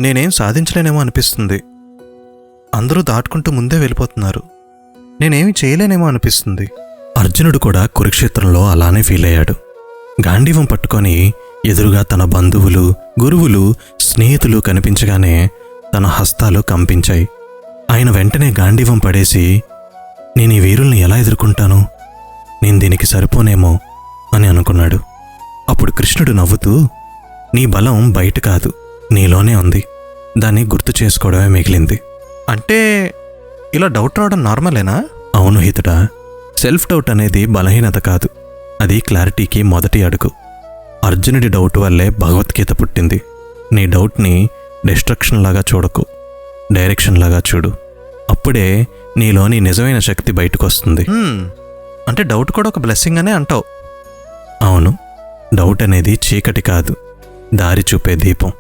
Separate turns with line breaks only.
నేనేం సాధించలేనేమో అనిపిస్తుంది. అందరూ దాటుకుంటూ ముందే వెళ్ళిపోతున్నారు. నేనేమి చేయలేనేమో అనిపిస్తుంది. అర్జునుడు కూడా కురుక్షేత్రంలో అలానే ఫీల్ అయ్యాడు. గాంధీవం పట్టుకొని ఎదురుగా తన బంధువులు, గురువులు, స్నేహితులు కనిపించగానే తన హస్తాలు కంపించాయి. ఆయన వెంటనే గాంధీవం పడేసి, నేను ఈ వీరుల్ని ఎలా ఎదుర్కొంటాను, నేను దీనికి సరిపోనేమో అని అనుకున్నాడు. అప్పుడు కృష్ణుడు నవ్వుతూ, నీ బలం బయట కాదు, నీలోనే ఉంది. దాన్ని గుర్తు చేసుకోవడమే మిగిలింది. అంటే ఇలా డౌట్ రావడం నార్మలేనా? అవును హితుడా, సెల్ఫ్ డౌట్ అనేది బలహీనత కాదు, అది క్లారిటీకి మొదటి అడుగు. అర్జునుడి డౌట్ వల్లే భగవద్గీత పుట్టింది. నీ డౌట్ని డిస్ట్రక్షన్ లాగా చూడకు, డైరెక్షన్ లాగా చూడు. అప్పుడే నీలోని నిజమైన శక్తి బయటకు వస్తుంది. అంటే డౌట్ కూడా ఒక బ్లెస్సింగ్ అనే అంటావు? అవును, డౌట్ అనేది చీకటి కాదు, దారి చూపే దీపం.